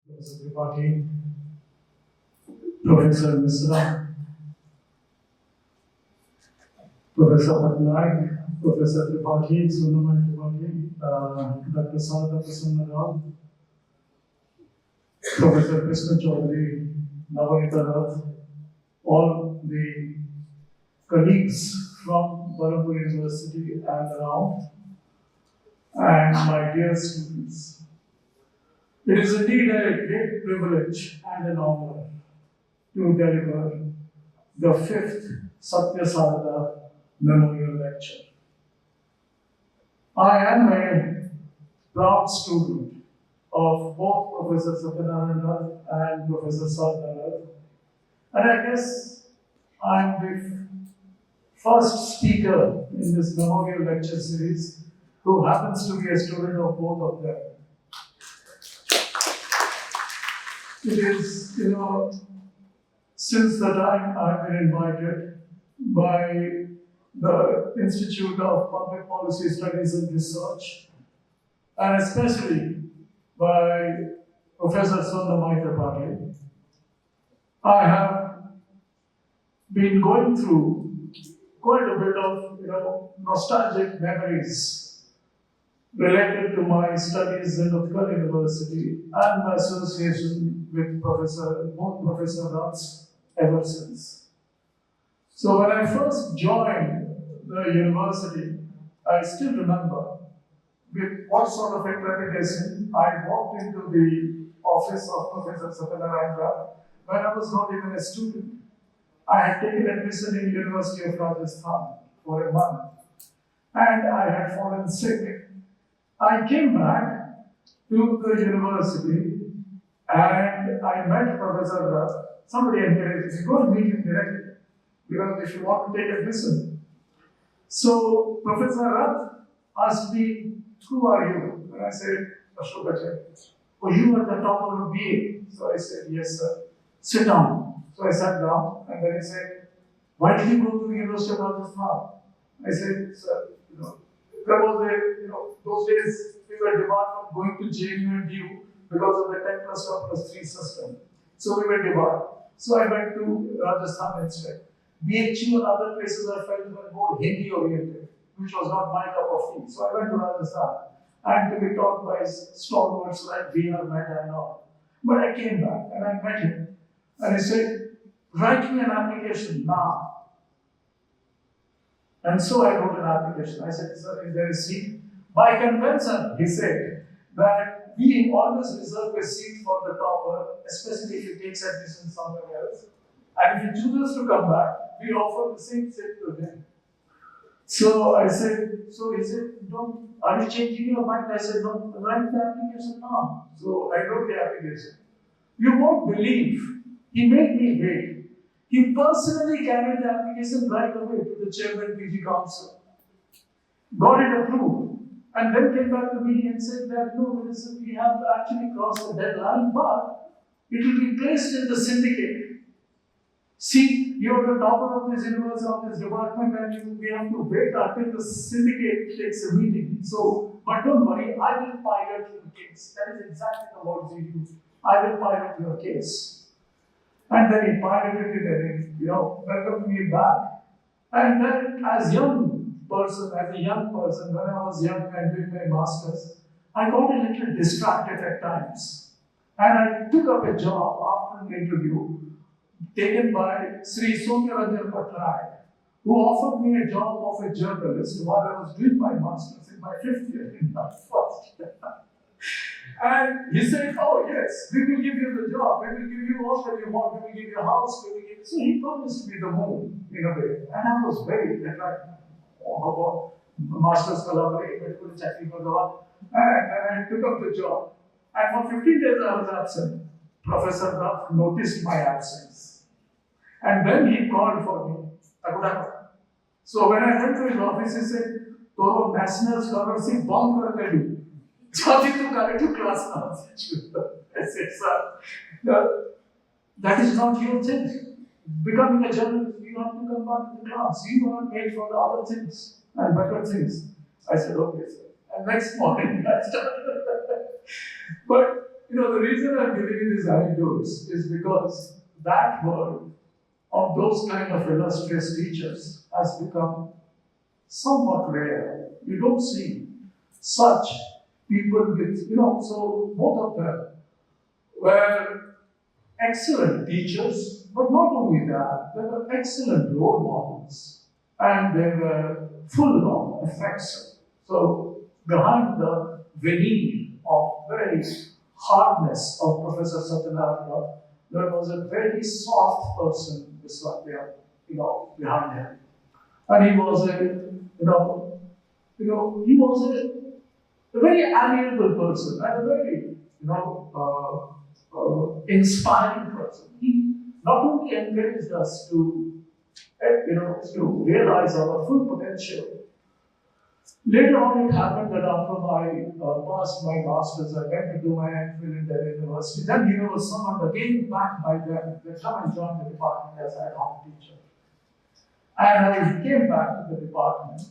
Professor Tripathy, Professor Mishra, Professor Patnaik, Professor Tripathy, Sundaman Tripathy, Dr. Satya Sharada, Professor Krishna Chaudhary, Navanita, all the colleagues from Berhampur University and around, and my dear students. It is indeed a great privilege and an honor to deliver the fifth Satya Sharada Memorial Lecture. I am a proud student of both Professor Satyanarayana and Professor Saroj, and I guess I'm the first speaker in this memorial lecture series who happens to be a student of both of them. It is, since the time I've been invited by the Institute of Public Policy Studies and Research, and especially by Professor Tripathy, I have been going through quite a bit of nostalgic memories related to my studies in Utkal University and my association with both Professor Rats ever since. So when I first joined the university, I still remember with what sort of a trepidation I walked into the office of Professor Satyanarayana when I was not even a student. I had taken admission in University of Rajasthan for a month and I had fallen sick. I came back to the university and I met Professor Rat. Somebody encouraged me, go and meet him directly because if you want to take admission. So Professor Rat asked me, who are you? And I said, Ashok, Acharya. Oh, you are the topper of BA. So I said, yes, sir. Sit down. So I sat down, and then he said, why did you go to the University of Rajasthan? I said, sir, there was those days we were debarred from going to JNU and DU because of the 10 plus 1 plus 3 system. So we were debarred. So I went to Rajasthan instead. BHU and other places I felt were more Hindi oriented, which was not my cup of tea. So I went to Rajasthan and to be taught by stalwarts like V.R. Mehta and all. But I came back and I met him and he said, write me an application now. And so I wrote an application. I said, sir, is there a seat? By convention, he said that we always reserve a seat for the topper, especially if he takes admission somewhere else. And if he chooses to come back, we offer the same seat to him. So I said, so he said, are you changing your mind? I said, no, write the application now. So I wrote the application. You won't believe, he made me wait. He personally carried the application right away to the chairman PG Council. Got it approved. And then came back to me and said that no, we have actually crossed the deadline, but it will be placed in the syndicate. See, you are the topper of this university, of this department, and we have to wait until the syndicate takes a meeting. So, but don't worry, I will pilot your case. That is exactly the words he used. I will pilot your case. And then he piloted it and he, welcomed me back. And then as a young person, when I was young and doing my masters, I got a little distracted at times. And I took up a job after an interview taken by Sri Soumya Patnaik, who offered me a job of a journalist while I was doing my masters in my 5th year, in my first year. And he said, oh yes, we will give you the job, we will give you all that you want, we will give you a house, we will give you. So he promised me the moon, in a way. And I was very attracted. Oh, master's collaborate, and I took up the job. And for 15 days I was absent. Professor Duff noticed my absence. And then he called for me. So when I went to his office, he said, Toro national scholarship bomb kar you. Jodi tu kare to class now. I said, sir, that is not your thing. Becoming a journalist, you have to come back to the class. You are made for the other things and better things. I said, okay, sir. And next morning I started. But the reason I'm giving you these anecdotes is because that word of those kind of illustrious teachers has become somewhat rare. You don't see such people with, so both of them were excellent teachers, but not only that, they were excellent role models and they were full of affection. So, behind the veneer of very hardness of Professor Satya Sharada, there was a very soft person behind him. And he was he was a very amiable person and a very, inspiring person. He not only encouraged us to realize our full potential. Later on, it happened that after I passed my masters, I went to do my MPhil in Delhi University. Then he was summoned again back by them. They come and join the department as ad hoc teacher. And I came back to the department.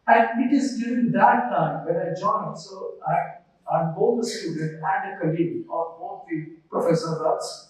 And it is during that time when I joined, so I'm both a student and a colleague of both the professors.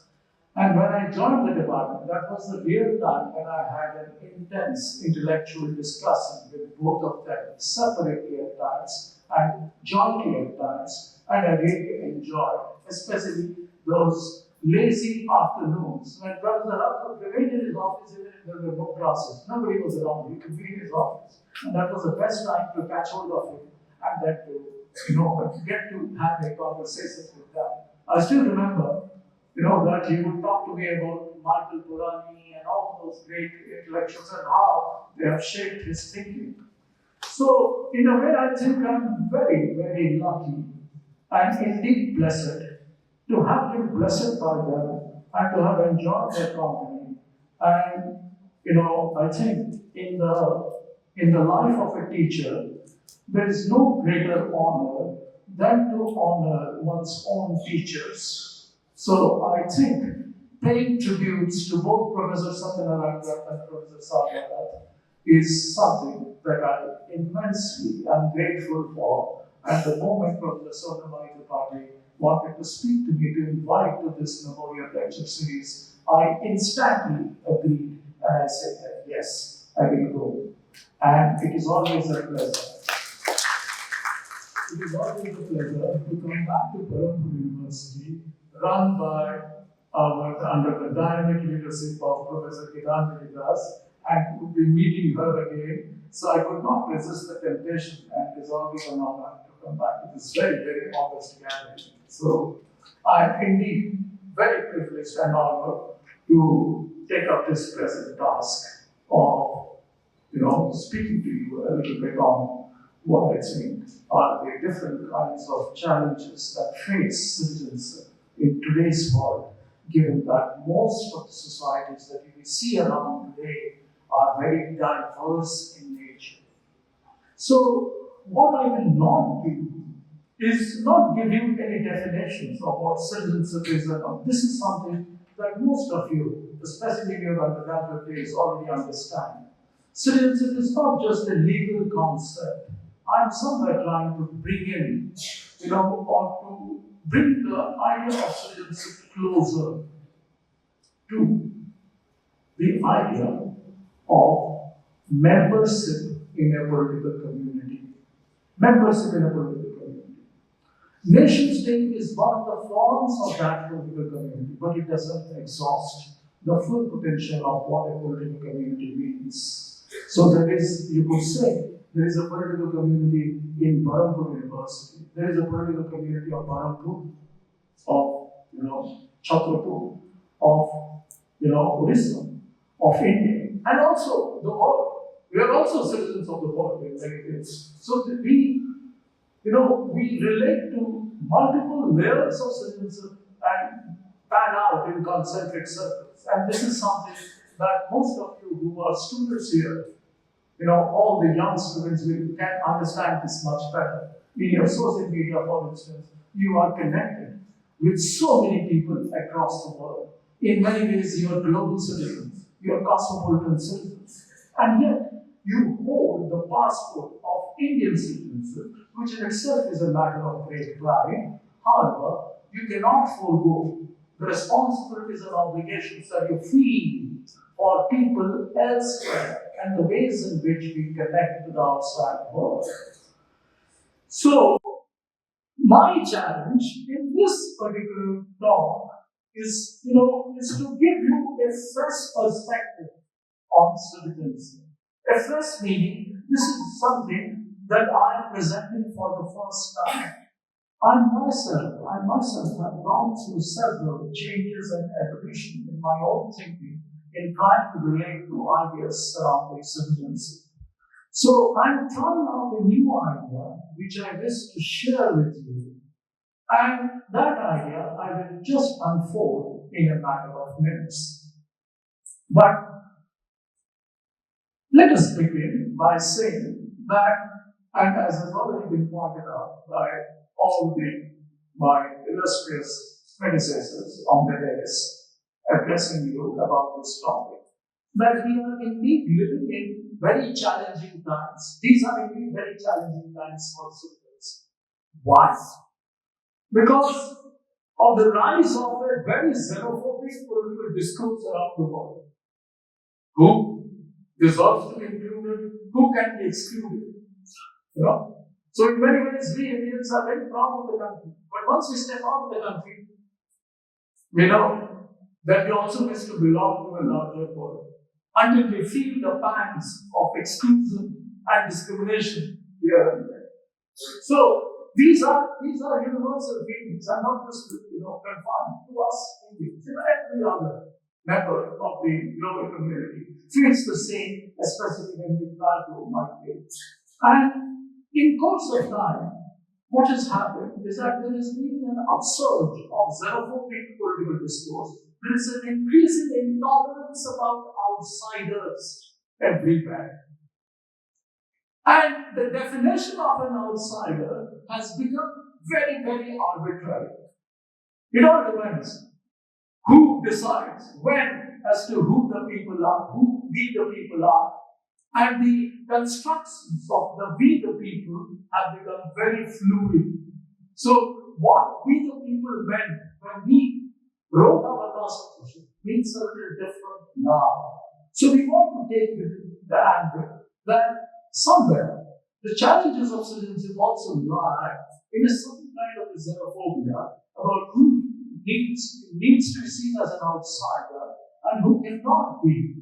And when I joined the department, that was the real time when I had an intense intellectual discussion with both of them, separately at times and jointly at times. And I really enjoyed, especially those lazy afternoons when Professor Harper remained in his office even if there were no classes. Nobody was around. He could be in his office. And that was the best time to catch hold of him and then to get to have a conversation with them. I still remember that he would talk to me about Michael Burani and all those great intellectuals and how they have shaped his thinking. So, in a way, I think I'm very, very lucky and indeed blessed to have been blessed by them and to have enjoyed their company. And, I think in the life of a teacher, there is no greater honor than to honor one's own teachers. So I think paying tributes to both Professor Satya Sharada and Professor Sharada is something that I immensely am grateful for. And the moment Professor Tripathy wanted to speak to me to invite to this memorial lecture series, I instantly agreed and I said that yes, I will go. And it is always a pleasure. It is always a pleasure to come back to Berhampur University, run by under the dynamic leadership of Professor Geetanjali, and we'll be meeting her again. So I could not resist the temptation, and it is always an honor to come back to this very, very august gathering. So I am indeed very privileged and honored to take up this present task of, speaking to you a little bit on what I think are the different kinds of challenges that face citizens in today's world, given that most of the societies that we see around today are very diverse in nature. So, what I will not do is not give you any definitions of what citizenship is. This is something that most of you, especially in your undergraduate days, already understand. Citizenship is not just a legal concept. I'm somewhere trying to bring in, or to bring the idea of citizenship closer to the idea of membership in a political community. Membership in a political community. Nation state is one of the forms of that political community, but it doesn't exhaust the full potential of what a political community means. So there is, you could say, there is a political community in Berhampur University. There is a political community of Berhampur, of Chhatrapur, of Orissa, of India, and also the world. We are also citizens of the world in many ways. So that we relate to multiple layers of citizenship and pan out in concentric circles. And this is something that most of you who are students here, all the young students can understand this much better. In your social media, for instance, you are connected with so many people across the world. In many ways, you are global citizens, you are cosmopolitan citizens, and yet you hold the passport of Indian citizenship, which in itself is a matter of great pride. However, you cannot forego the responsibilities and obligations that you feel for people elsewhere and the ways in which we connect to the outside world. So, my challenge in this particular talk is to give you a fresh perspective on citizenship. A fresh meaning, this is something that I am presenting for the first time. I myself have gone through several changes and evolution in my own thinking in trying to relate to ideas surrounding citizenship. So I'm trying out a new idea which I wish to share with you. And that idea I will just unfold in a matter of minutes. But let us begin by saying that, and as has already been pointed out by all my illustrious predecessors on the dais addressing you about this topic, that we are indeed living in very challenging times. These are indeed very challenging times for citizens. Why? Because of the rise of a very xenophobic political discourse around the world. Who deserves to be included? Who can be excluded? So in many ways, we Indians are very proud of the country. But once we step out of the country, we know that we also wish to belong to a larger world. Until we feel the pangs of exclusion and discrimination here and there. So these are universal feelings and not just confined to us Indians. Every other member of the global community feels the same, especially when we try to migrate. And in course of time, what has happened is that there has been an upsurge of xenophobic political discourse. There is an increasing intolerance about outsiders everywhere. And the definition of an outsider has become very, very arbitrary. It all depends who decides when as to who the people are, who we the people are. And the constructions of the we the people have become very fluid. So what we the people meant when we wrote our constitution means a little different now. So we want to take the angle that somewhere the challenges of citizenship also lie in a certain kind of xenophobia about who needs to be seen as an outsider and who cannot be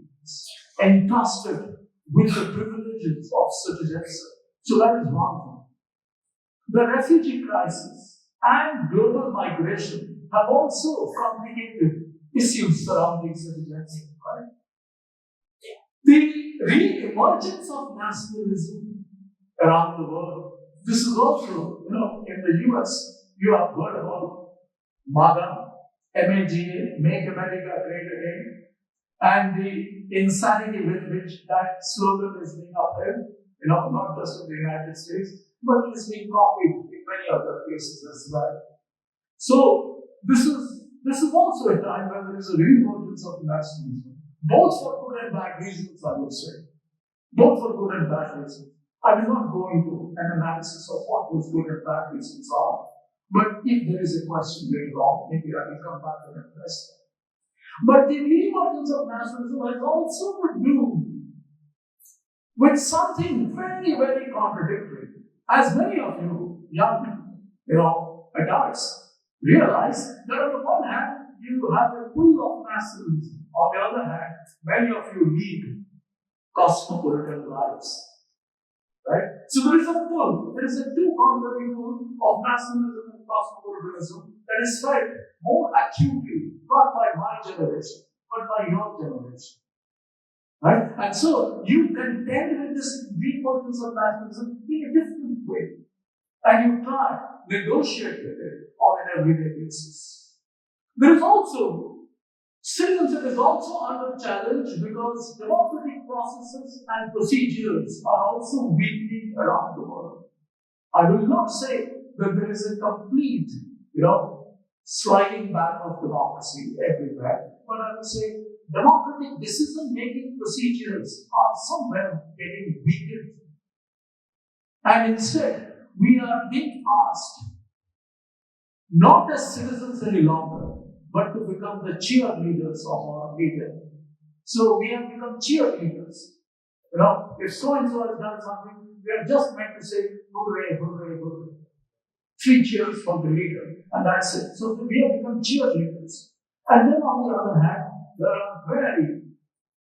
entrusted with the privileges of citizenship. So that is one thing. The refugee crisis and global migration have also complicated issues surrounding citizenship, right? The re-emergence of nationalism around the world. This is also, in the US, you have heard about MAGA, MAGA, Make America Great Again, and the insanity with which that slogan is being upheld, not just in the United States, but it is being copied in many other places as well. So this is also a time when there is a re-emergence of nationalism, both for good and bad reasons, I would say. Both for good and bad reasons. I will not go into an analysis of what those good and bad reasons are, but if there is a question later on, maybe I will come back and address that. But the re-emergence of nationalism has also to do with something very, very contradictory. As many of you young, adults realize that on the one hand, you have a pull of nationalism. On the other hand, many of you lead cosmopolitan lives. Right? So there is a pull, there is a two contrary pull of nationalism and cosmopolitanism that is felt more acutely, not by my generation, but by your generation. Right? And so you contend with this re-emergence of nationalism in a different way. And you try to negotiate with it on an everyday basis. There is also citizenship is also under challenge because democratic processes and procedures are also weakening around the world. I will not say that there is a complete, sliding back of democracy everywhere, but I would say democratic decision-making procedures are somewhere getting weakened. And instead, we are being asked not as citizens any longer, but to become the cheerleaders of our leader. So we have become cheerleaders. If so and so has done something, we are just meant to say, hooray, hooray, hooray. 3 cheers for the leader, and that's it. So we have become cheerleaders. And then on the other hand,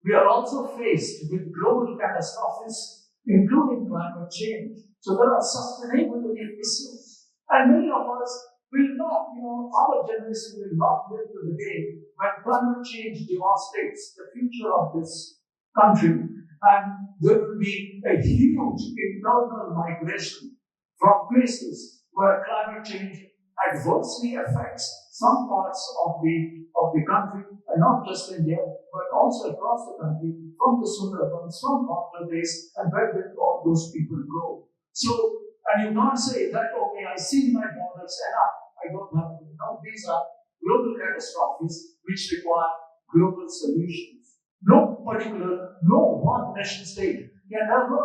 we are also faced with global catastrophes, including climate change. So there are sustainability issues. And many of us will not, our generation will not live to the day when climate change devastates the future of this country. And there will be a huge internal migration from places where climate change adversely affects some parts of the country, and not just India, but also across the country, from the Sundarbans, from Bangladesh, and where did all those people go? So, and you can't say that, okay, I see my borders enough, I don't have to. No, these are global catastrophes which require global solutions. No one nation state can ever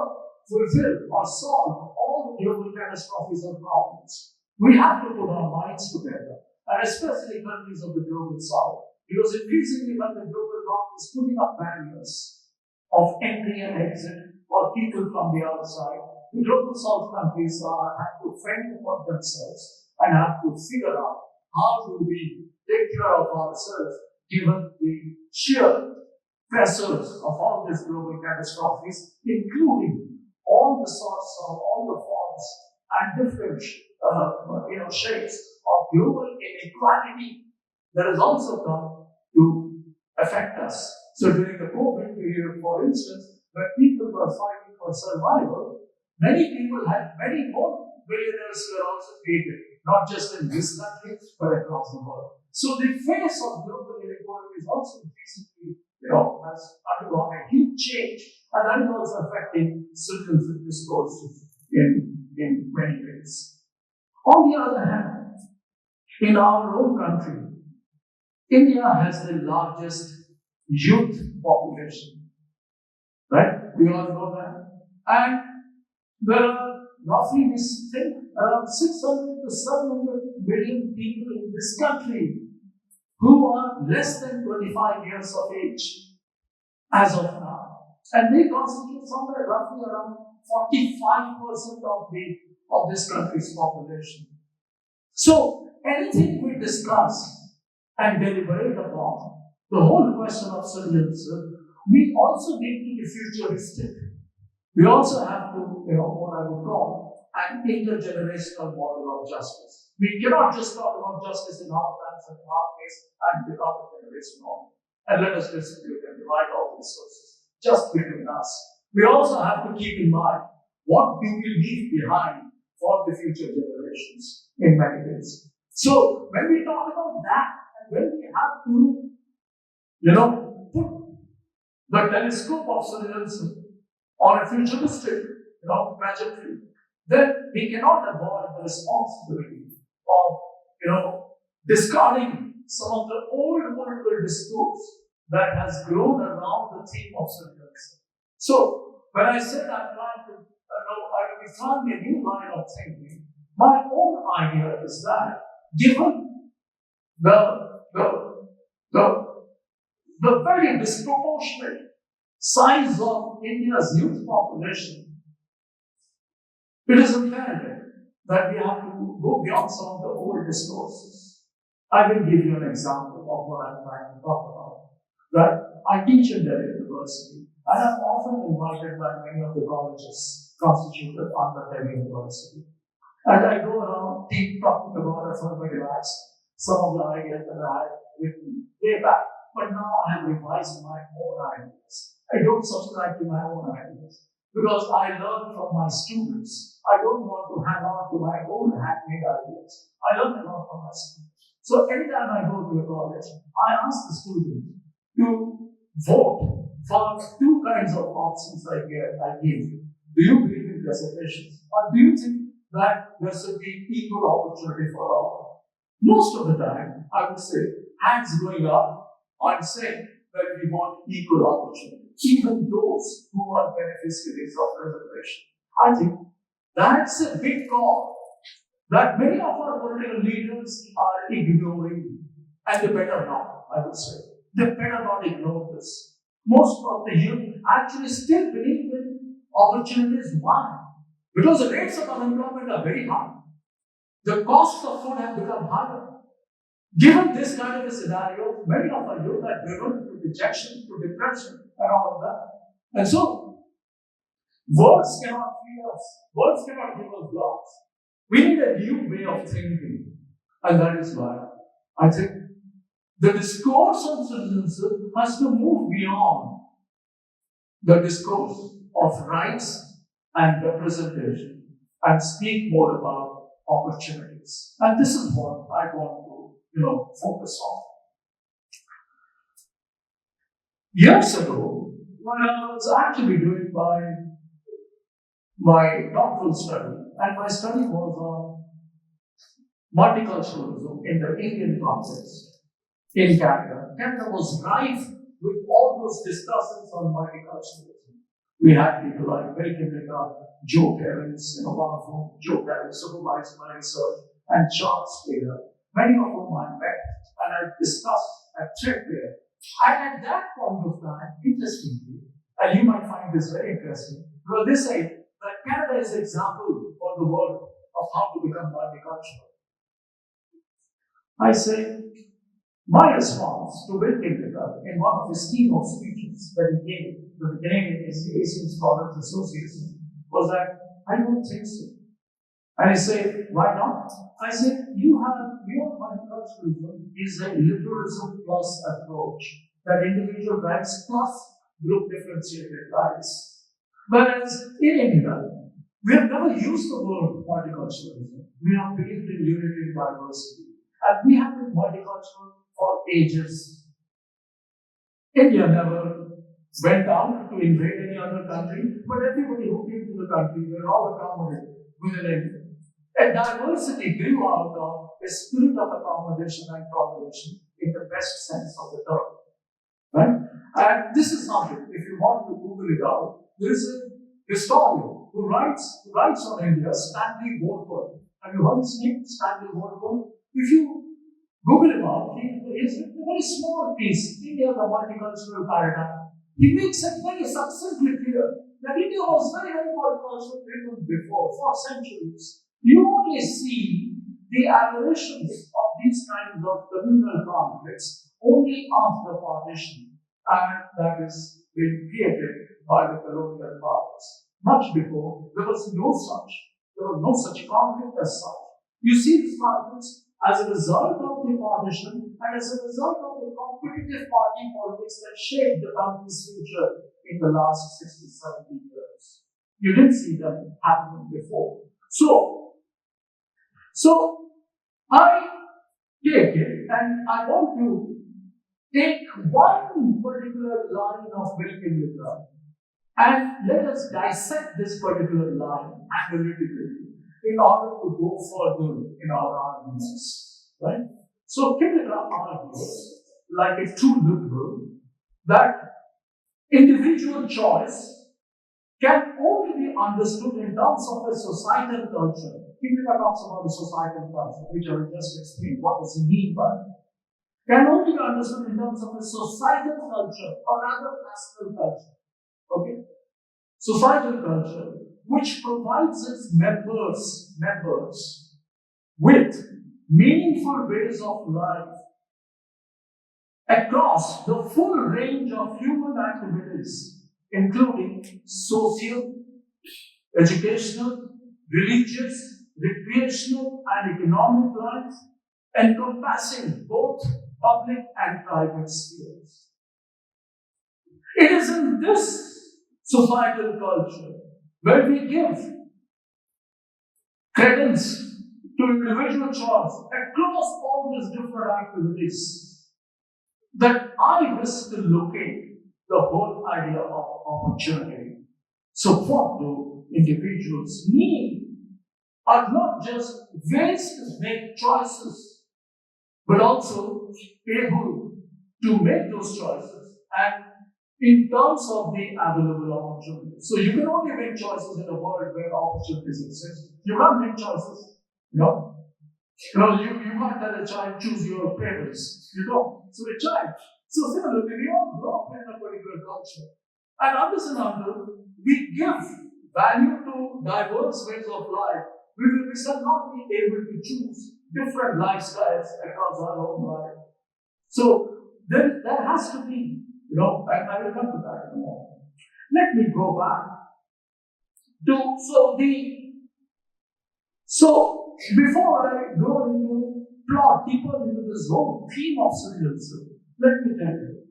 fulfill or solve all the global catastrophes or problems. We have to put our minds together, and especially countries of the global south, because increasingly when the global north is putting up barriers of entry and exit for people from the outside, the global south countries have to fend for themselves and have to figure out how do we take care of ourselves given the sheer pressures of all these global catastrophes, including all the sorts of all the forms and different shapes of global inequality that has also come to affect us. So during the COVID period, for instance, when people were fighting for survival, many more billionaires were also created, not just in this country, but across the world. So the face of global inequality is also increasingly, has undergone a huge change, and that is also affecting citizenship discourses in many ways. On the other hand, in our own country, India has the largest youth population, right? We all know that. And there are roughly, this thing, around 600 to 700 million people in this country who are less than 25 years of age as of now. And they constitute somewhere roughly around 45% of this country's population. So anything we discuss and deliberate upon, the whole question of citizenship, we also need to be futuristic. We also have to, what I would call an intergenerational model of justice. We cannot just talk about justice in our times and in our place and without a generation on. And let us distribute and divide all resources just between us. We also have to keep in mind what do we leave behind for the future generations in many ways. So when we talk about that, and when we have to, put the telescope of citizenship on a futuristic, trajectory, then we cannot avoid the responsibility of, discarding some of the old political discourse that has grown around the theme of citizenship. So when I said I'm trying to, I will be trying a new line of thinking, my own idea is that given the very disproportionate size of India's youth population, it is imperative that we have to go beyond some of the old discourses. I will give you an example of what I'm trying to talk about. That I teach in Delhi University, and I'm often invited by many of the colleges constituted under Delhi University. And I go around talking about affirmative action, some of the ideas that I had written way back, but now I have revised my own ideas. I don't subscribe to my own ideas because I learn from my students. I don't want to hang on to my own hackneyed ideas. I learn a lot from my students. So anytime I go to a college, I ask the students to vote for two kinds of options I give you. Do you believe in reservations, or do you think that there should be equal opportunity for all? Most of the time, I would say, hands going up, I'm saying that we want equal opportunity, even those who are beneficiaries of reservation. I think that's a big call. that many of our political leaders are ignoring, and they better not, I would say. They better not ignore this. Most of the youth actually still believe in opportunities. Why? Because the rates of unemployment are very high. The cost of food have become higher. Given this kind of a scenario, many of our youth are driven to dejection, to depression, and all of that. And so, words cannot feed us. Words cannot give us jobs. We need a new way of thinking. And that is why I think the discourse on citizenship has to move beyond the discourse of rights and representation and speak more about opportunities. And this is what I want to focus on. Years ago, when I was actually doing my doctoral study, and my study was on multiculturalism in the Indian context in Canada. Canada was rife with all those discussions on multiculturalism. We had people like Joe Evans, one of whom, Joe Evans, supervised my research, and Charles Taylor, many of whom I met and I discussed at trip there. And at that point of time, interestingly, and you might find this very interesting, because they say that Canada is an example for the world of how to become multicultural. I say, my response to Will Kingmaker in one of his keynote speeches that he gave to the Canadian Asian Scholars Association was that I don't think so. And he said, why not? I said, your multiculturalism is a liberalism plus approach, that individual rights plus group differentiated rights. Whereas in India, we have never used the word multiculturalism. We have believed in unity and diversity. And we have been multicultural for ages. India never went out to invade any other country, but everybody who came to the country were all accommodated within India. And diversity grew out of a spirit of accommodation and toleration in the best sense of the term. Right? And this is something, if you want to Google it out, there is a historian who writes on India, Stanley Woodward. Have you heard his name, Stanley Woodward? If you Google him out, he has written a very small piece, India, the multicultural paradigm. He makes it very succinctly clear that India was very, very multicultural even before, for centuries. You only see the aberrations of these kinds of communal conflicts only after partition, and that is being created by the colonial powers. Much before, there was no such conflict as such. You see these conflicts as a result of the partition and as a result of the competitive party politics that shaped the country's future in the last 60, 70 years. You didn't see them happening before. So I take it and I want to take one particular line of Will Kingmaker and let us dissect this particular line analytically in order to go further in our arguments. Right? So Kingmaker argues, like a true liberal, that individual choice can only be understood in terms of a societal culture. Kingmaker talks about a societal culture, which I will just explain what does he mean by it. Can only be understood in terms of a societal culture or rather national culture. Okay? Societal culture, which provides its members with meaningful ways of life across the full range of human activities, including social, educational, religious, recreational, and economic life, encompassing both public and private spheres. It is in this societal culture where we give credence to individual choice across all these different activities that I wish to locate the whole idea of opportunity. So what do individuals need are not just ways to make choices, but also able to make those choices and in terms of the available opportunities. So you can only make choices in a world where opportunities exist. You can't make choices You know, you can't tell a child choose your parents. You don't. So a child. So similarly, we all grow up in a particular culture. And unless and until we give value to diverse ways of life, we shall not be able to choose different lifestyles across our own life. So there has to be, and I will come to that in a moment. Let me go back to so before I go into plot deeper into this whole theme of citizenship, let me tell you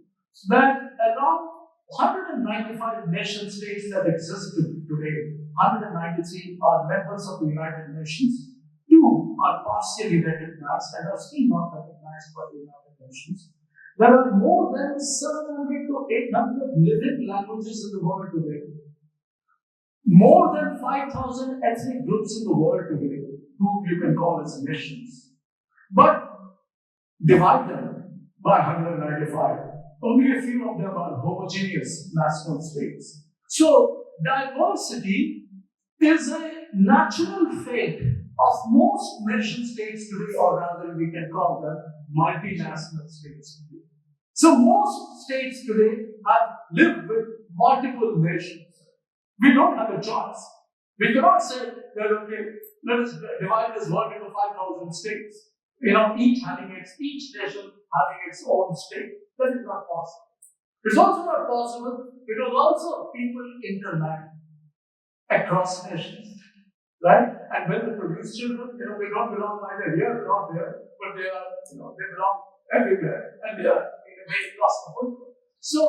that around 195 nation states that exist today, 193 are members of the United Nations, 2 are partially recognized and are still not recognized by the United Nations. There are more than 700 to 800 living languages in the world today. More than 5,000 ethnic groups in the world today, who you can call as nations. But divide them by 195. Only a few of them are homogeneous national states. So, diversity is a natural fate of most nation states today, or rather, we can call them multinational states today. So, most states today have lived with multiple nations. We don't have a choice. We cannot say that, okay, let us divide this world into 5,000 states. Each nation having its own state. That is not possible. It's also not possible because also people intermarry across nations, right? And when they produce children, they don't belong either here or not there, but they are, they belong everywhere, and they are in a way across the world. So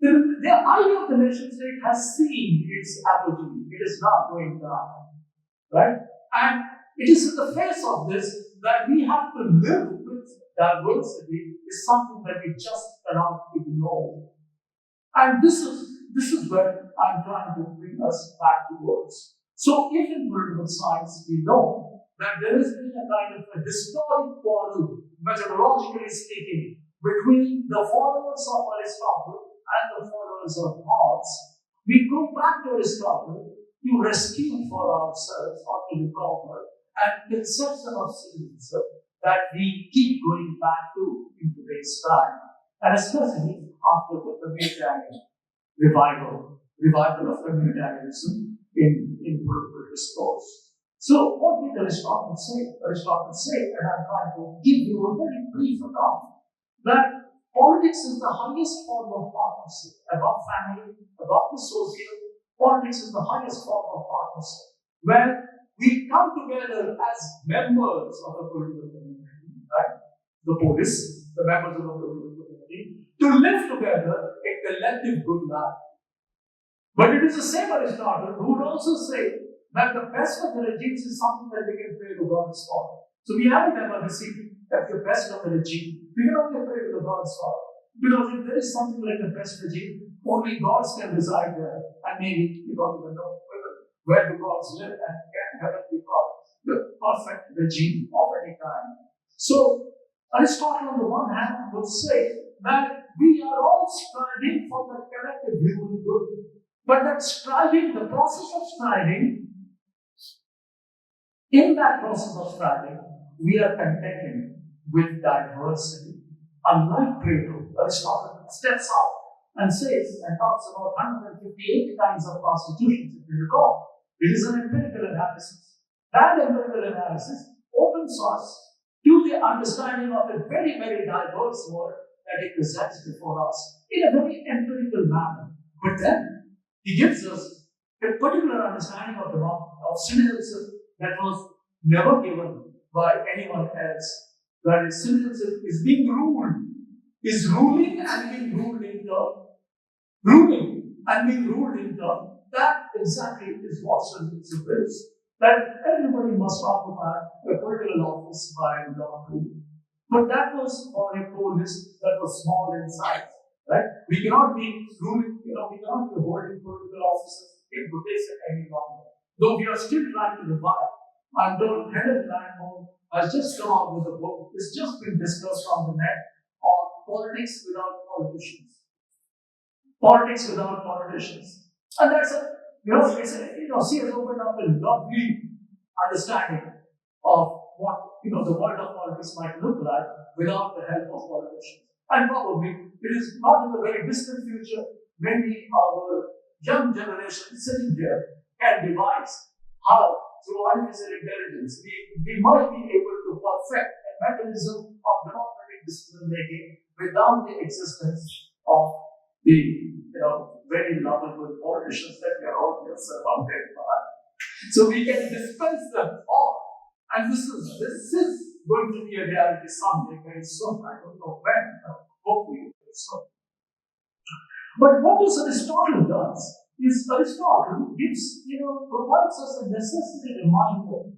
the idea of the nation state has seen its apogee. It is now going down, right? And it is in the face of this that we have to live with diversity is something that we just cannot ignore. And this is where I'm trying to bring us back towards. So if in political science we know that there has been a kind of a historic quarrel, methodologically speaking, between the followers of Aristotle and the followers of Marx, we go back to Aristotle to rescue for ourselves or to recover and conception of citizenship that we keep going back to in today's time, and especially after the communitarian revival of communitarianism in political discourse. So what did Aristotle say? Aristotle said, and I'm trying to give you a very brief account, that politics is the highest form of partnership, above family, above the social. Politics is the highest form of partnership, where we come together as members of a political community, right? The police, the members of a political community, to live together a collective good life. But it is the same Aristotle who would also say that the best of the regimes is something that we can pray to God for. So we haven't ever received the best of the regime. We can only pray to the gods for. Because if there is something like the best regime, only gods can reside there. And maybe you don't even know where the gods live and can heaven be called the perfect regime of any kind. So Aristotle on the one hand would say that we are all striving for the collective human good. But that striving, the process of striving, in that process of striving, we are contending with diversity. Unlike Plato, Aristotle steps out and says and talks about 158 kinds of constitutions, if you recall. It is an empirical analysis. That empirical analysis opens us to the understanding of a very, very diverse world that he presents before us in a very empirical manner. But then he gives us a particular understanding of citizenship that was never given by anyone else. That is, citizenship is being ruled, is ruling and being ruled in turn. Ruling and being ruled in turn. That exactly is what citizenship is. That everybody must occupy a political office by lottery. But that was for a polis that was small in size. Right? We cannot be ruling, we cannot be holding political offices in rotation any longer. Though we are still trying to revive. And Helen Langholm has just come out with a book. It's just been discussed on the net on politics without politicians. Politics without politicians. And that's she has opened up a lovely understanding of what the world of politics might look like without the help of politicians. And probably it is not in the very distant future maybe our young generation sitting here can devise how through artificial intelligence we might be able to perfect a mechanism of democratic decision making without the existence of the very lovable politicians that we are all here surrounded by. So we can dispense them all. And this is going to be a reality someday, very soon. I don't know when, hopefully very soon. But what Aristotle does is Aristotle provides us a necessary reminder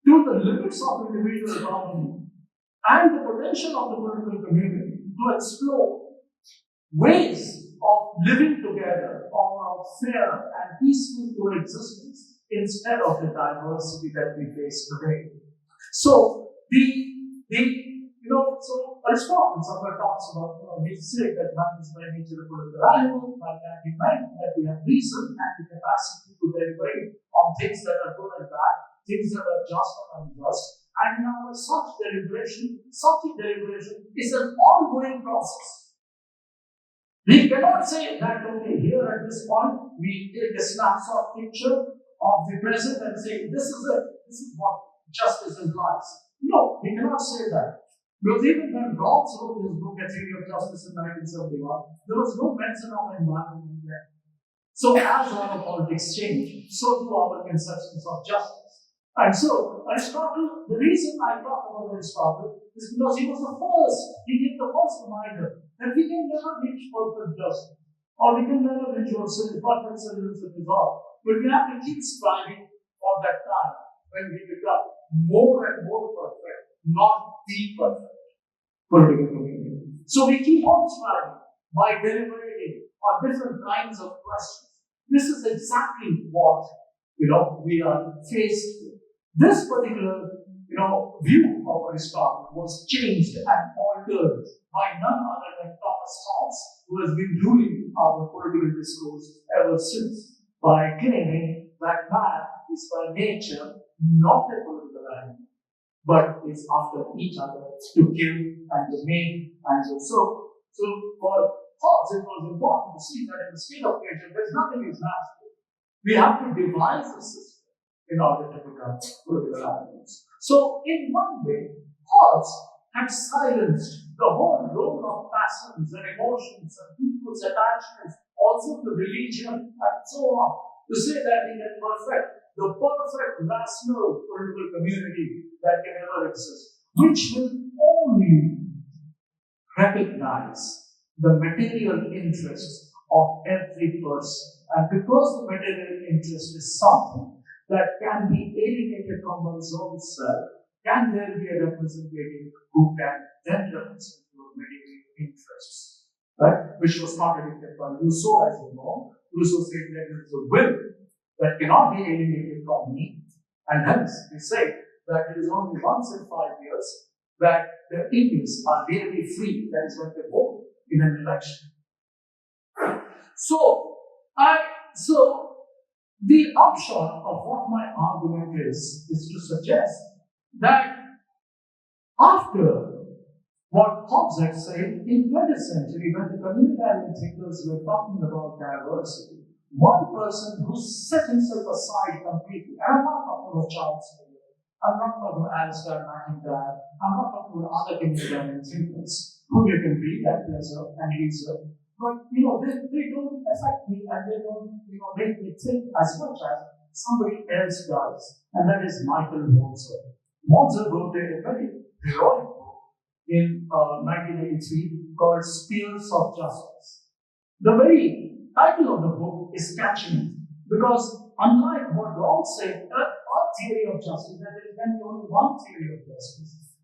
to the limits of individual autonomy and the potential of the political community to explore ways of living together on a fair and peaceful coexistence instead of the diversity that we face today. So so Aristotle somewhere talks about, he said that man is by nature a political animal, man can be meant that we have reason and the capacity to deliberate on things that are good and bad, things that are just and unjust. And now such a deliberation is an ongoing process. We cannot say that only here at this point we take a snapshot picture of the present and say this is what justice implies. No, we cannot say that. Because even when Rawls wrote his book, A Theory of Justice in 1971, there was no mention of environment there. So as our politics change, so do our conceptions of justice. And so Aristotle, the reason I talk about Aristotle is because he was the first, he gave the first reminder that we can never reach perfect justice, or we can never reach perfect citizenship all. But we have to keep striving for that time when we become more and more perfect, not the perfect political community. So we keep on striving by deliberating on different kinds of questions. This is exactly what we are faced with. This particular view of Aristotle was changed and altered by none other than Thomas Hobbes, who has been ruling our political discourse ever since by claiming that man is by nature not a political animal, but is after each other to kill and to make and to so. So for Hobbes, it was important to see that in the state of nature, there's nothing is natural. We have to devise a system in order to become political animals. So in one way, Hobbes had silenced the whole role of passions and emotions and people's attachments, also to religion and so on, to say that we can perfect the perfect rational political community that can ever exist, which will only recognize the material interests of every person. And because the material interest is something that can be alienated from one's own self, can there be a representative who can then represent your material interests? Right? Which was contradicted by Rousseau, as you know. Rousseau said that there is a will that cannot be alienated from me, and hence we say that it is only once in 5 years that the Indians are really free, that is when they vote in an election. So the upshot of what my argument is to suggest that after what Hobbes had said in 20th century, when the communitarian thinkers were talking about diversity, one person who set himself aside completely, and I'm not talking about Chancellor, I'm not talking about Alistair McIntyre, I'm not talking about other communitarian thinkers who you can read at pleasure and research, but they don't affect me and they don't make me think as much as somebody else does, and that is Michael Moser. Moser wrote a very heroic book in 1983 called Spears of Justice. The very title of the book is catching because unlike what Rawls said, our theory of justice, that there can be only one theory of justice,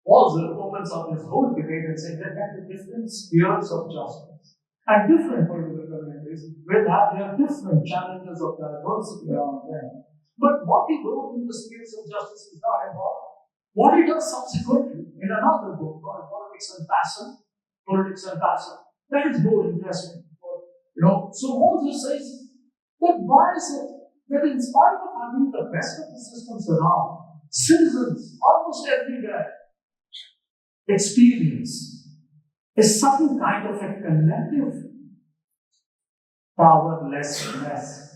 Moser opens up his whole debate and says there can be different spheres of justice. And different political communities will have their different challenges of diversity around them. But what he wrote in the Spears of Justice is not important. What he does subsequently in another book called Politics and Passion, that is more interesting. So Moses says that why is it that in spite of having the best of the systems around, citizens almost everywhere experience is some kind of a collective powerlessness,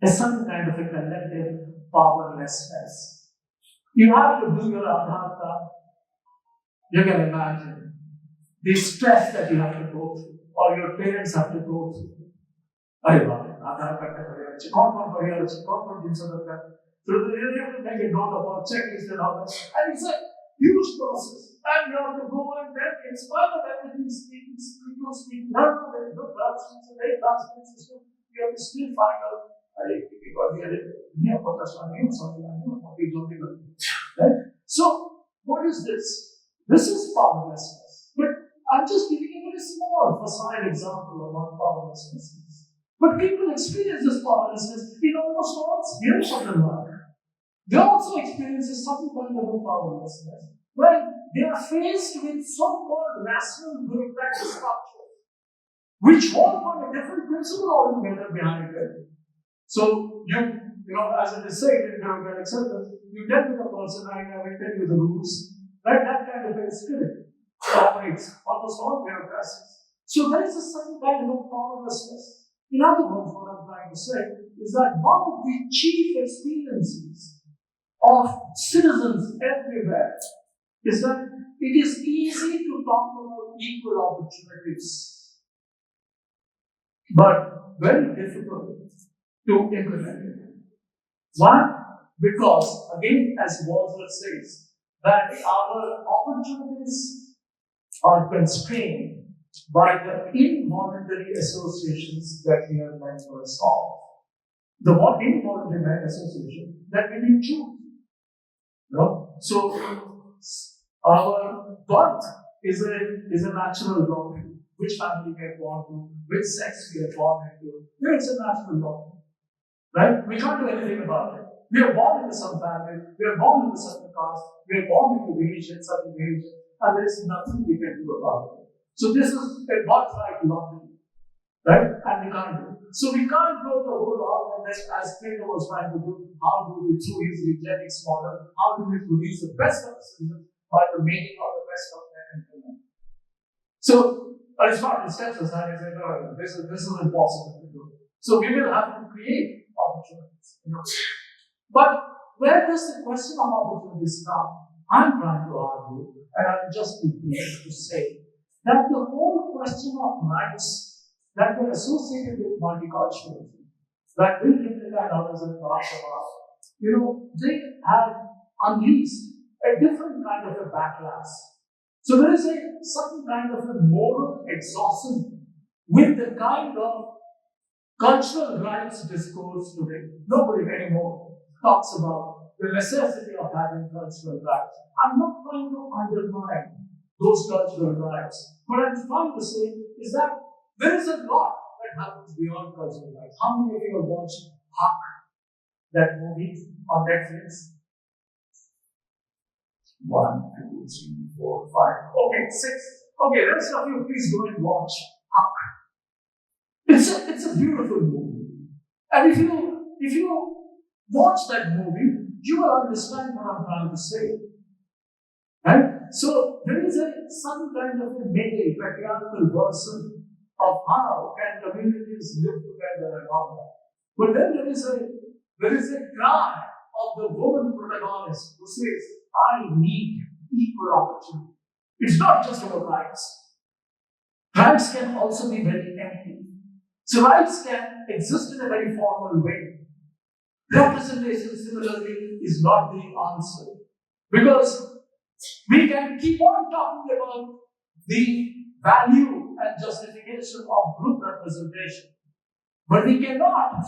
is some kind of a collective powerlessness. You have to do your Aadhaar card. You can imagine the stress that you have to go through, or your parents have to go through. अरे बाप रे, आधार card का बढ़िया है, कौन जिनसे दरकार है, so you have to make a note about checklist and all that, and it's a huge process, and you have to go and then, in spite of everything, people speak, no, there is no corruption, it's a very transparent system, you have to still find out, right? So, what is this? This is powerlessness, but I'm just giving a very small, facile example of what powerlessness is. But people experience this powerlessness in almost all spheres of their life. They also experience some kind of powerlessness when they are faced with so-called rational bureaucratic structures, which work on a different principle altogether behind it. So as it is said in bureaucratic circles, you tell the person, I will tell you the rules. Right? That kind of a spirit operates almost all bureaucracies. So there is a certain kind of powerlessness. In other words, what I'm trying to say is that one of the chief experiences of citizens everywhere is that it is easy to talk about equal opportunities, but very difficult to implement it. Why? Because, again, as Walter says, that our opportunities are constrained by the involuntary associations that we are members of. The one involuntary association that we didn't choose. So our birth is a natural lottery. Which family we are born to, which sex we are born into. It's a natural lottery. Right? We can't do anything about it. We are born into some family, we are born into certain caste, we are born into religion, certain religion, and there is nothing we can do about it. So this is a birthright lottery, right? And we can't do it. So we can't go the whole lot, and then as Plato was trying to do, how do we, through his eugenics model, how do we produce the best of the citizens by the making of the best of men and women? So Aristotle steps aside and says, no, this is impossible to do. So we will have to create opportunities. But where does the question of opportunities come? I'm trying to argue, and I'll just be pleased to say, that the whole question of rights that were associated with multiculturalism, that Will Kipling and others have talked about, they have unleashed a different kind of a backlash. So there is a certain kind of a moral exhaustion with the kind of cultural rights discourse today. Nobody anymore talks about the necessity of having cultural rights. I'm not trying to undermine those cultural rights. What I'm trying to say is that there is a lot that happens beyond cultural rights. How many of you have watched Huck, that movie on Netflix? 1, 2, 3, 4, 5. Okay, 6. Okay, rest of you, please go and watch Huck. It's a beautiful movie. And if you watch that movie, you will understand what I'm trying to say. Right? So there is a some kind of a male patriarchal version of how can communities live together and all that. But then there is a cry of the woman protagonist who says, I need equal opportunity. It's not just about rights. Rights can also be very empty. So rights can exist in a very formal way. Representation, similarly, is not the answer. Because we can keep on talking about the value and justification of group representation, but we cannot,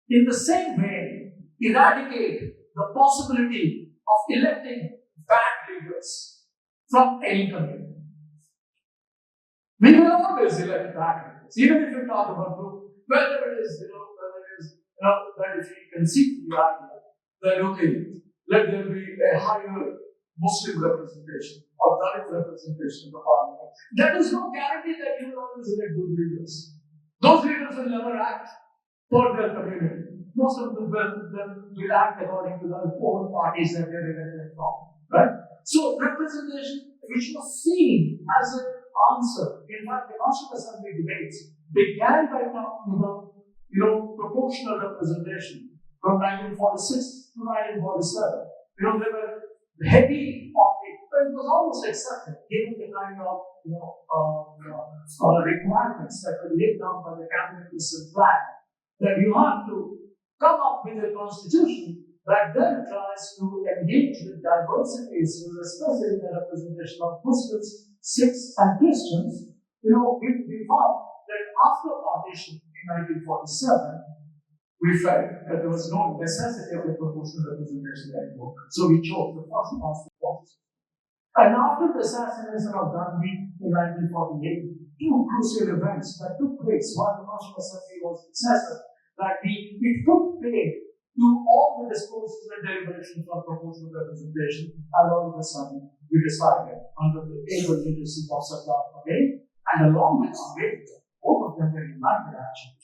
in the same way, eradicate the possibility of electing bad leaders from any community. We will always elect bad leaders, even if you talk about group, whether it is, that if you conceive the idea that, okay, let there be a higher Muslim representation or Dalit representation in the parliament. That is no guarantee that you will always elect good leaders. Those leaders will never act for their community. most of them will act according to the own parties that they're elected from, right? So representation, which was seen as an answer, in fact, the National Assembly debates began by talking about, proportional representation from 1946 to 1947. They were heavy on it, but it was almost accepted, given the kind of requirements that were laid down by the cabinet mission plan, that you have to come up with a constitution that then tries to engage with diversity issues, especially the representation of Muslims, Sikhs, and Christians. We found that after partition in 1947, we felt that there was no necessity of a proportional representation anymore. So we chose the first past the post. And after the assassination of Gandhi in 1948, two crucial events that took place while the National Assembly was successful, that it put paid to all the discourses and deliberations on proportional representation, and all of a sudden we decided, under the able leadership of Satya Sharada and along with Ambedkar, both of them were united actually.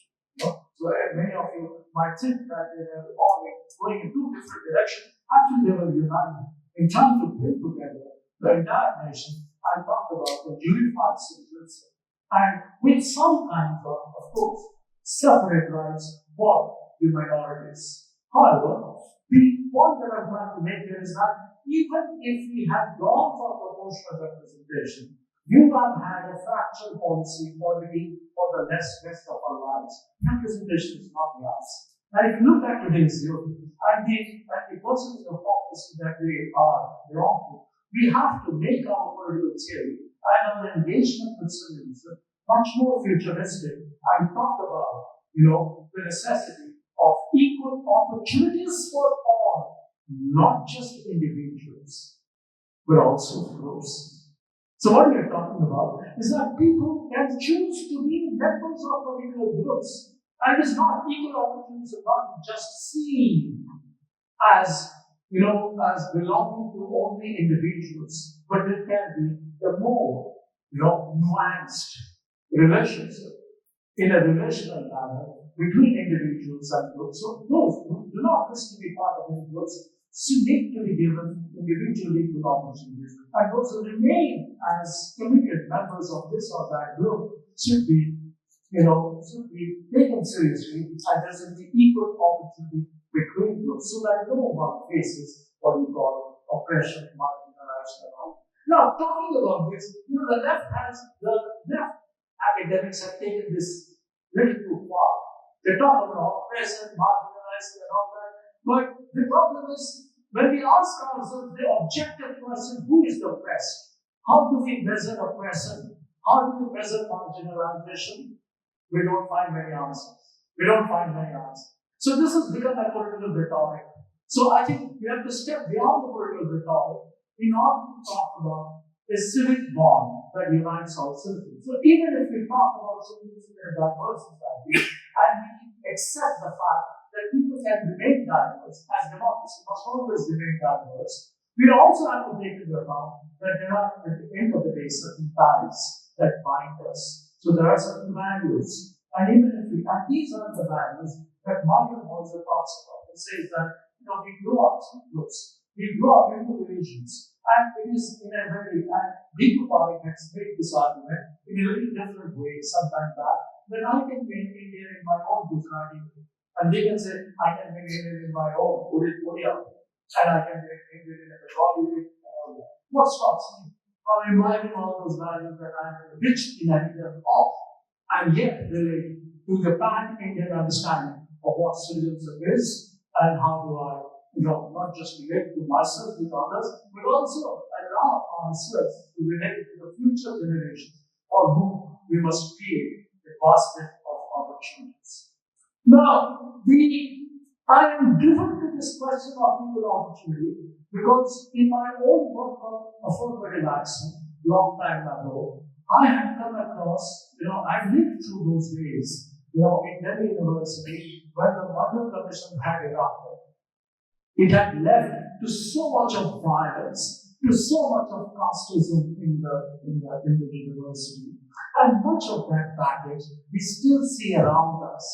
So many of you might think that they were all going in two different directions. Actually, they were united in trying to bring together the entire nation and talk about the unified citizenship, and with some kind of course, separate rights for the minorities. However, the point that I'm trying to make here is that even if we had gone for proportional representation, you have had a fractional policy already for the rest of our lives. Representation is not the answer. And if you look at today's youth and the percentage of policy that they belong to, we have to make our political theory and our engagement with citizenship much more futuristic and talk about, the necessity of equal opportunities for all, not just individuals, but also groups. So what we are talking about is that people can choose to be members of particular groups, and it's not equal opportunities are not just seen as as belonging to only individuals, but it can be a more nuanced relationship in a relational manner between individuals and groups. So those who do not wish to be part of any groups need to be given individually equal opportunities. And those who remain as committed members of this or that group should be taken seriously, and there should be equal opportunity between groups so that no one faces what we call oppression, marginalization, and all. Now, talking about this, the left academics have taken this little too far. They talk about oppression, marginalization, and all that. But the problem is, when we ask ourselves the objective question, who is the oppressed? How do we measure oppression? How do we measure marginalization? We don't find many answers. So this has become a political rhetoric. So I think we have to step beyond the political rhetoric in order to talk about a civic bond that unites all citizens. So even if we talk about citizens in a diverse society, and we accept the fact that people can remain diverse, as democracy must always remain diverse, we also have to take into account that there are, at the end of the day, certain ties that bind us. So there are certain values, and even if these are the values that Martin also talks about. It says that we grow up in groups, we grow up into religions, and it is in a very, and Deepak has made this argument in a very different way sometime back, that I can be an Indian in my own Gujarati way, and they can say I can be an Indian in my own Odia, and I can be an Indian in a Bengali way. What stops me from imbibing all those values that I am a rich inheritor of, and yet relate to the pan-Indian understanding of what citizenship is, and how do I, not just relate to myself with others, but also allow ourselves to relate to the future generations for whom we must create a basket of opportunities. Now, I am driven to this question of equal opportunity because in my own work of affirmative action, long time ago, I had come across, I lived through those days, in Delhi University, when the Murder Commission had erupted. It had led to so much of violence, to so much of casteism in the university, and much of that baggage we still see around us.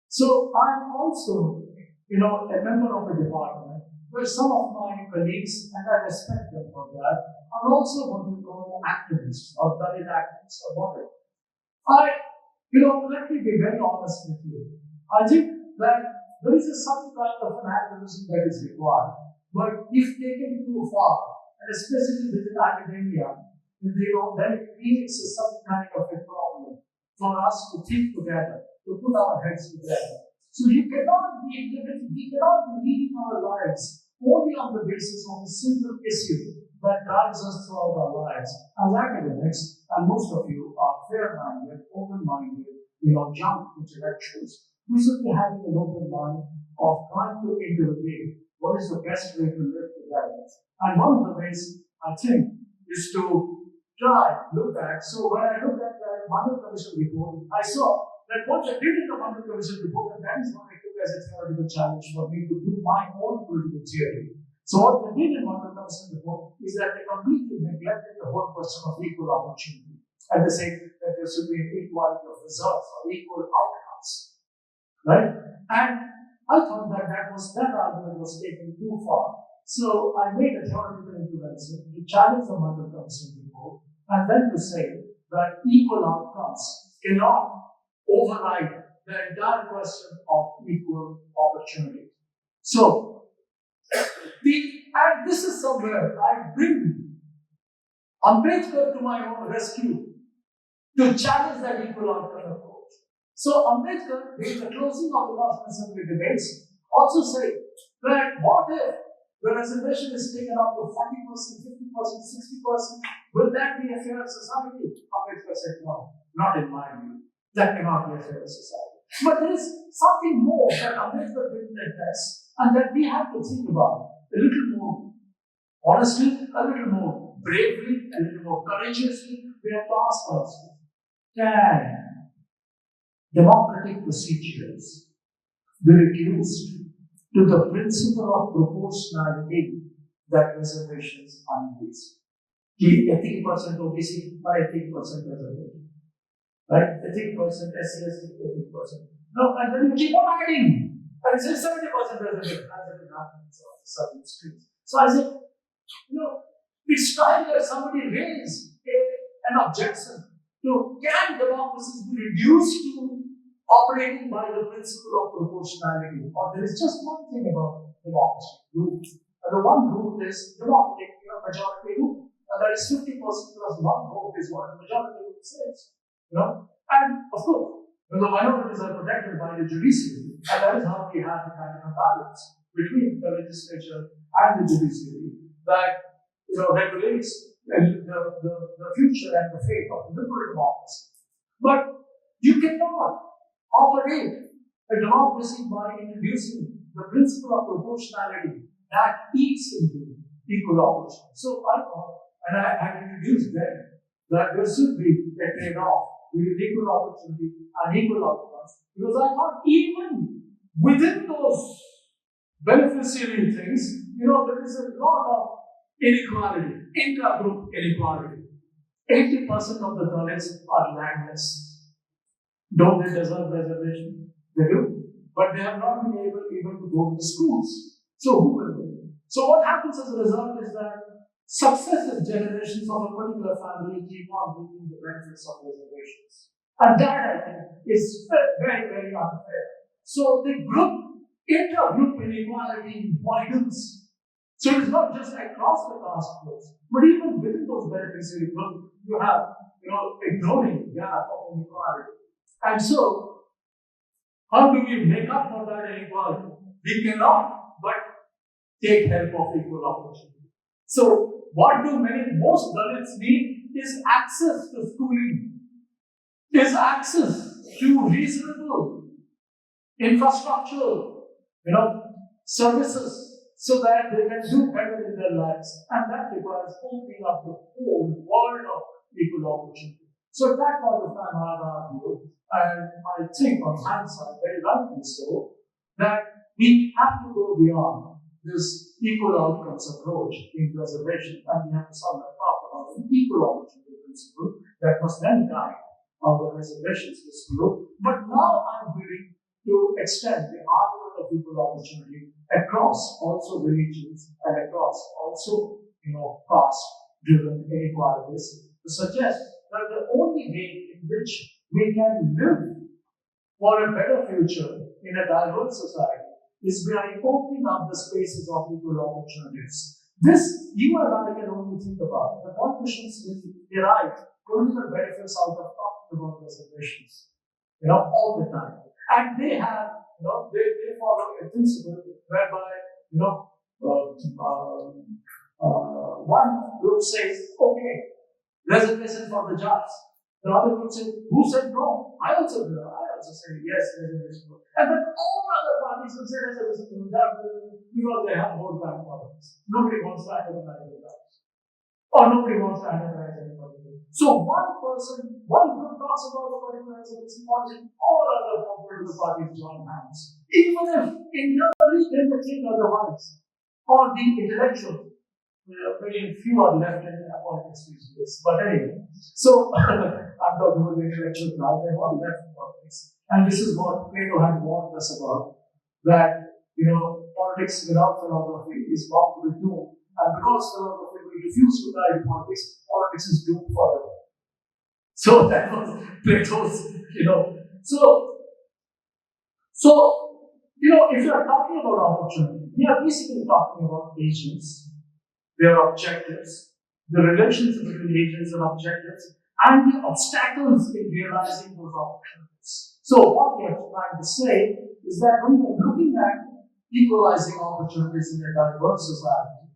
So I'm also a member of a department where some of my colleagues, and I respect them for that, are also what you call activists or Dalit activists or whatever. Let me be very honest with you. I think that there is some kind of an activism that is required, but if taken too far, and especially within academia, then it creates some kind of a problem for us to think together, to put our heads together. So we cannot be leading our lives only on the basis of a single issue that drives us throughout our lives. As academics, and most of you are fair-minded, open-minded, young intellectuals, we should be having an open mind of trying to interrogate what is the best way to live together. And one of the ways, I think, is to look at. So when I looked at the Mandal Commission report, I saw that what they did in the Mandal Commission report, and that is what I took as a theoretical challenge for me to do my own political theory. So what they did in Mandal Commission report is that they completely neglected the whole question of equal opportunity. And they say that there should be an equality of results or equal outcomes. Right? And I thought that that argument was taken too far. So I made a theoretical intervention to challenge the Mandal Commission report, and then to say that equal outcomes cannot override the entire question of equal opportunity. So, and this is somewhere I bring Ambedkar to my own rescue to challenge that equal outcome approach. So Ambedkar, in the closing of the National Assembly debates, also said that what if the reservation is taken up to 40%, 50%, 60%, will that be a fair society? Ambedkar said, no, not in my view. That cannot be a fair society. But there is something more that Ambedkar didn't address, and that we have to think about a little more honestly, a little more bravely, a little more courageously. We have to ask ourselves, can democratic procedures be reduced to the principle of proportionality that reservations are based? 80% OBC or 80% reservation, right? 80% SC/ST, 80%. No, and then you keep on adding, and it's 70% reservation as it happens on certain streets. So I said, it's time that somebody raise an objection to, can democracies be reduced to operating by the principle of proportionality? Or there is just one thing about democracy, rules. And the one rule is democratic, majority rule. And that is 50% plus one vote is what the majority rule says. And of course, the minorities are protected by the judiciary, and that is how we have the kind of a balance between the legislature and the judiciary that regulates the future and the fate of the liberal democracy. But you cannot operate a democracy by introducing the principle of proportionality that eats into equal opportunity. So I thought, and I had introduced then, that there should be a trade-off between equal opportunity and equal outcomes. Because I thought even within those beneficiary things, there is a lot of inequality, intra-group inequality. 80% of the Dalits are landless. Don't they deserve reservation? They do. But they have not been able even to go to the schools. So who will win? So what happens as a result is that successive generations of a particular family keep on reaping the benefits of reservations. And that, I think, is very, very unfair. So the intra-group inequality widens. So it is not just across the caste groups, but even within those beneficiary groups, you have, a growing gap of inequality. And so, how do we make up for that inequality? We cannot but take help of equal opportunity. So, what do most Dalits need is access to schooling, is access to reasonable infrastructure, services, so that they can do better in their lives. And that requires opening up the whole world of equal opportunity. So at that point of time, I argued, and I think on hindsight, very rightly so, that we have to go beyond this equal outcomes approach in reservation, and we have to somewhere talk about an equal opportunity principle that must then guide our reservations dispute. But now I'm willing to extend the argument of equal opportunity across also religions and across also, caste-driven inequalities to suggest that the only way in which we can live for a better future in a diverse society is by opening up the spaces of equal opportunities. This you and I can only think about. The politicians will derive political benefits out of talking about reservations, all the time. And they have, they follow a principle whereby, one group says, okay, reservation for the judge. The other group says, who said no? I also say yes, reservation. And then all other parties will say reservation for the judge because they have vote bank politics. Nobody wants to antagonize the judge. Or nobody wants to antagonize anybody. So one group talks about the particular reservation policy, all other political parties join hands. Even if internally they may think otherwise. Or the intellectuals. Very few are left in politics these days. But anyway, so I'm talking about the intellectuals now, they're all left in politics. And this is what Plato had warned us about, that politics without philosophy is bound to be doomed. And because philosophy will refuse to guide politics, politics is doomed forever. So that was Plato's, if you are talking about opportunity, we are basically talking about agents, their objectives, the relations between agents and objectives, and the obstacles in realizing those opportunities. So what we are trying to say is that when we are looking at equalizing opportunities in a diverse society,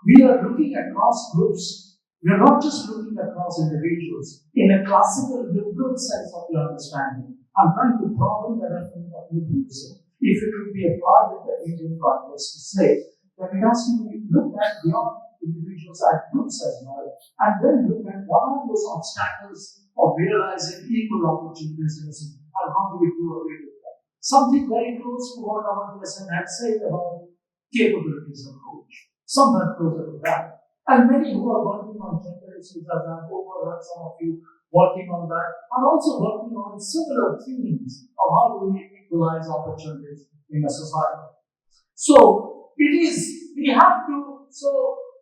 we are looking across groups. We are not just looking across individuals in a classical liberal sense of the understanding. I'm trying to broaden the reference of liberalism. If it would be applied in the Indian context to say that it has to be looked at beyond individuals and groups as well, and then look at what are those obstacles of realizing equal opportunities in a society, and how do we do away with that? Something very close to what our person had said about capabilities approach. Somewhat closer to that. And many who are working on gender issues, as I've overheard some of you working on that, are also working on similar themes of how do we equalize opportunities in a society. So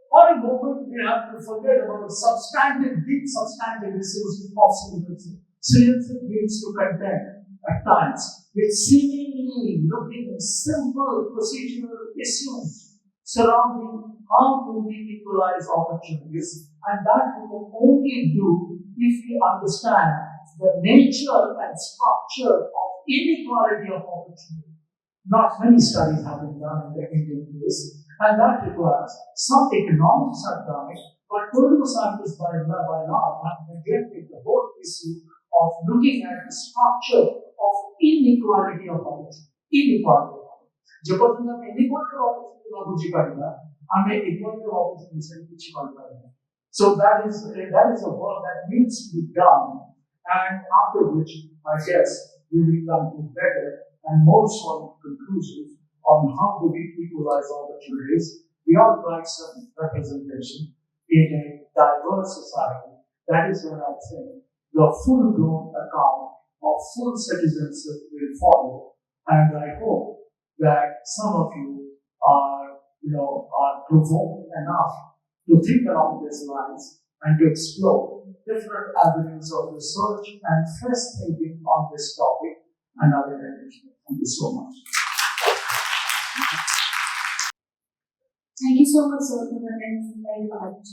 for a moment, we have to forget about deep substantive issues of citizenship. Citizenship needs to contend at times with seemingly looking simple procedural issues surrounding how do we equalize opportunities, and that we can only do if we understand the nature and structure of inequality of opportunity. Not many studies have been done in the Indian case, and that requires some economists have done it, but political scientists by now have neglected the whole issue of looking at the structure of inequality of opportunity. Inequality of opportunity. जब तक inequality of opportunity लागू जी करेगा, हमें equality of opportunity से कुछ करेगा. So that is a work that needs to be done, and after which I guess we will come to better and more solid conclusions on how do we equalize opportunities beyond rights and representation in a diverse society. That is where I think the full-blown account of full citizenship will follow, and I hope that some of you are provoked enough to think along these lines and to explore different avenues of research and fresh thinking on this topic and other areas. Thank you so much. Thank you so much, sir, for the very much.